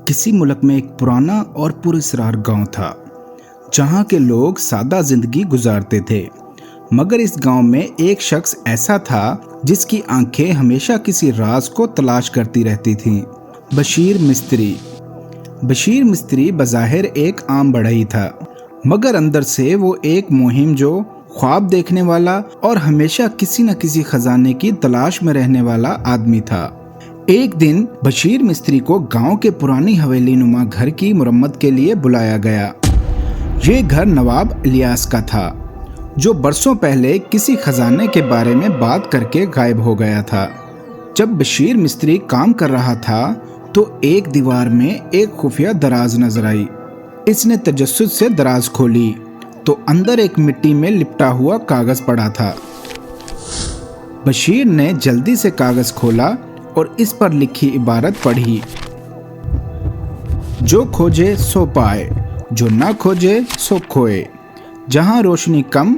किसी मुल्क में एक पुराना और पुरस्कार गांव था जहां के लोग सादा जिंदगी गुजारते थे। मगर इस गांव में एक शख्स ऐसा था जिसकी आंखें हमेशा किसी राज को तलाश करती रहती थीं। बशीर मिस्त्री। बशीर मिस्त्री बज़ाहिर एक आम बढ़ई था, मगर अंदर से वो एक मुहिम जो ख्वाब देखने वाला और हमेशा किसी न किसी खजाने की तलाश में रहने वाला आदमी था। एक दिन बशीर मिस्त्री को गांव के पुरानी हवेली नुमा घर की मुरम्मत के लिए बुलाया गया। ये घर नवाब इलियास का था, जो बरसों पहले किसी खजाने के बारे में बात करके गायब हो गया था। जब बशीर मिस्त्री काम कर रहा था तो एक दीवार में एक खुफिया दराज नजर आई। इसने तजस्सुस से दराज खोली तो अंदर एक मिट्टी में लिपटा हुआ कागज पड़ा था। बशीर ने जल्दी से कागज खोला और इस पर लिखी इबारत पढ़ी, जो खोजे सो पाए, जो ना खोजे सो खोए, जहां रोशनी कम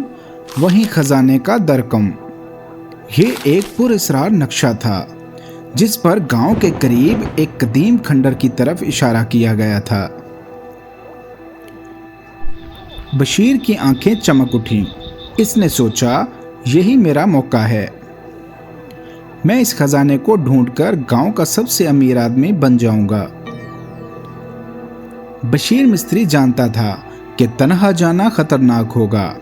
वहीं खजाने का दर कम। ये एक पुरअसरार नक्शा था जिस पर गांव के करीब एक कदीम खंडर की तरफ इशारा किया गया था। बशीर की आंखें चमक उठीं। इसने सोचा, यही मेरा मौका है। मैं इस खजाने को ढूंढकर गांव का सबसे अमीर आदमी बन जाऊंगा। बशीर मिस्त्री जानता था कि तन्हा जाना खतरनाक होगा,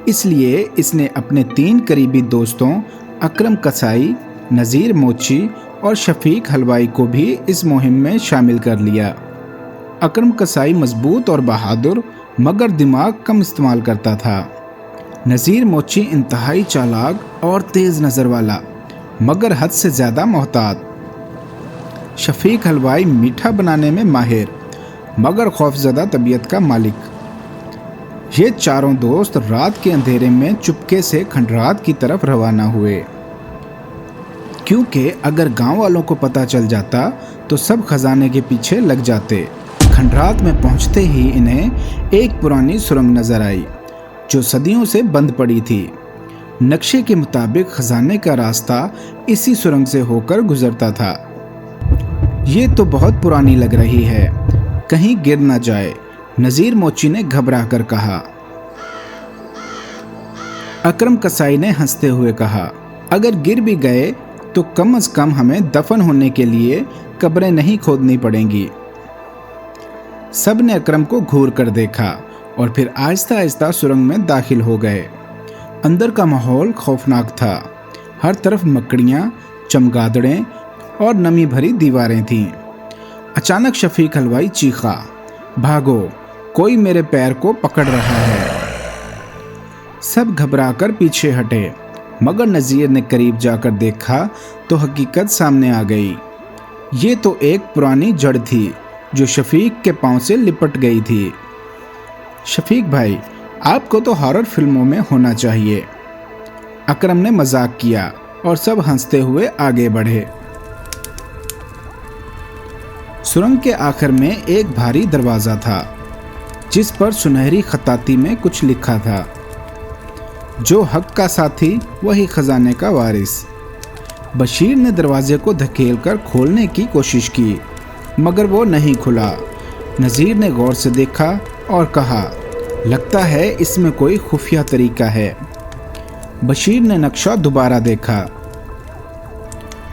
इसलिए इसने अपने 3 करीबी दोस्तों अकरम कसाई, नज़ीर मोची और शफीक हलवाई को भी इस मुहिम में शामिल कर लिया। अकरम कसाई मजबूत और बहादुर मगर दिमाग कम इस्तेमाल करता था। नज़ीर मोची इंतहाई चालाक और तेज़ नज़र वाला मगर हद से ज़्यादा मोहतात। शफीक हलवाई मीठा बनाने में माहिर मगर खौफजदा तबीयत का मालिक। ये चारों दोस्त रात के अंधेरे में चुपके से खंडरात की तरफ रवाना हुए, क्योंकि अगर गांव वालों को पता चल जाता तो सब खजाने के पीछे लग जाते। खंडरात में पहुंचते ही इन्हें एक पुरानी सुरंग नजर आई जो सदियों से बंद पड़ी थी। नक्शे के मुताबिक खजाने का रास्ता इसी सुरंग से होकर गुजरता था। ये तो बहुत पुरानी लग रही है, कहीं गिर ना जाए, नज़ीर मोची ने घबरा कर कहा। अकरम कसाई ने हंसते हुए कहा, अगर गिर भी गए तो कम से कम हमें दफन होने के लिए कब्रें नहीं खोदनी पड़ेंगी। सब ने अकरम को घूर कर देखा और फिर आहिस्ता आहिस्ता सुरंग में दाखिल हो गए। अंदर का माहौल खौफनाक था। हर तरफ मकड़ियाँ, चमगादड़ें और नमी भरी दीवारें थीं। अचानक शफीक हलवाई चीखा, भागो, कोई मेरे पैर को पकड़ रहा है। सब घबराकर पीछे हटे, मगर नज़ीर ने करीब जाकर देखा तो हकीकत सामने आ गई। ये तो एक पुरानी जड़ थी जो शफीक के पांव से लिपट गई थी। शफीक भाई, आपको तो हॉरर फिल्मों में होना चाहिए। अकरम ने मजाक किया और सब हंसते हुए आगे बढ़े। सुरंग के आखिर में एक भारी दरवाजा था जिस पर सुनहरी खताती में कुछ लिखा था, जो हक का साथी वही खजाने का वारिस। बशीर ने दरवाजे को धकेलकर खोलने की कोशिश की मगर वो नहीं खुला। नज़ीर ने गौर से देखा और कहा, लगता है इसमें कोई खुफिया तरीका है। बशीर ने नक्शा दोबारा देखा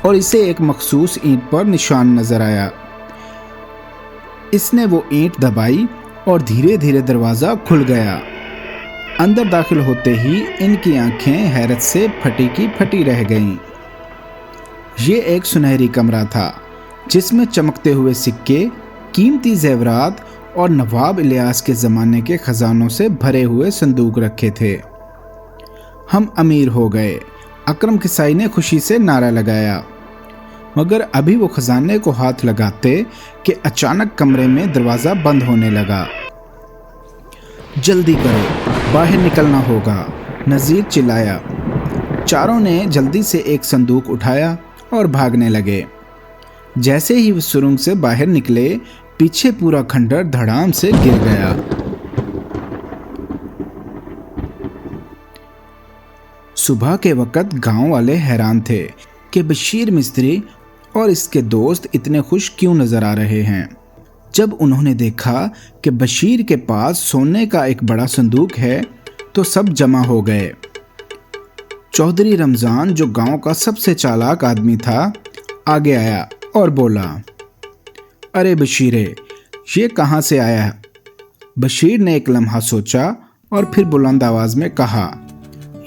और इसे एक मखसूस ईंट पर निशान नजर आया। इसने वो ईंट दबाई और धीरे धीरे दरवाज़ा खुल गया। अंदर दाखिल होते ही इनकी आंखें हैरत से फटी की फटी रह गईं। ये एक सुनहरी कमरा था जिसमें चमकते हुए सिक्के, कीमती जेवरात और नवाब इलियास के ज़माने के ख़जानों से भरे हुए संदूक रखे थे। हम अमीर हो गए, अकरम कसाई ने खुशी से नारा लगाया। मगर अभी वो खजाने को हाथ लगाते कि अचानक कमरे में दरवाज़ा बंद होने लगा। जल्दी करो, बाहर निकलना होगा, नज़ीर चिल्लाया। चारों ने जल्दी से एक संदूक उठाया और भागने लगे। जैसे ही वो सुरंग से बाहर निकले, पीछे पूरा खंडर धड़ाम से गिर गया। सुबह के वक्त गांव वाले हैरान थे कि बशीर मिस्त्री और इसके दोस्त इतने खुश क्यों नजर आ रहे हैं। जब उन्होंने देखा कि बशीर के पास सोने का एक बड़ा संदूक है तो सब जमा हो गए। चौधरी रमज़ान, जो गांव का सबसे चालाक आदमी था, आगे आया और बोला, अरे बशीरे, ये कहाँ से आया? बशीर ने एक लम्हा सोचा और फिर बुलंद आवाज़ में कहा,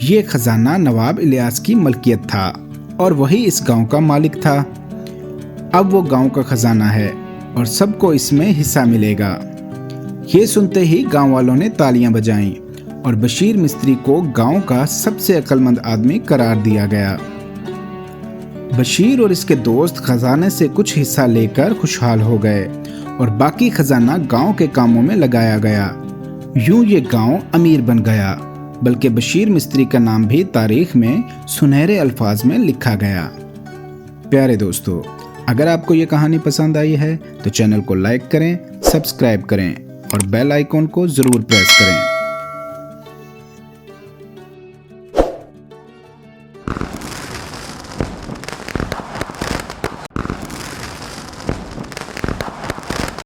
ये खजाना नवाब इलियास की मलकियत था और वही इस गांव का मालिक था। अब वो गांव का खजाना है और सबको इसमें हिस्सा मिलेगा। ये सुनते ही गांव वालों ने तालियां बजाईं और बशीर मिस्त्री को गांव का सबसे अक्लमंद आदमी करार दिया गया। बशीर और इसके दोस्त खजाने से कुछ हिस्सा लेकर खुशहाल हो गए और बाकी खजाना गांव के कामों में लगाया गया। यूं ये गांव अमीर बन गया, बल्कि बशीर मिस्त्री का नाम भी तारीख में सुनहरे अल्फाज में लिखा गया। प्यारे दोस्तों, अगर आपको ये कहानी पसंद आई है तो चैनल को लाइक करें, सब्सक्राइब करें और बेल आइकॉन को ज़रूर प्रेस करें।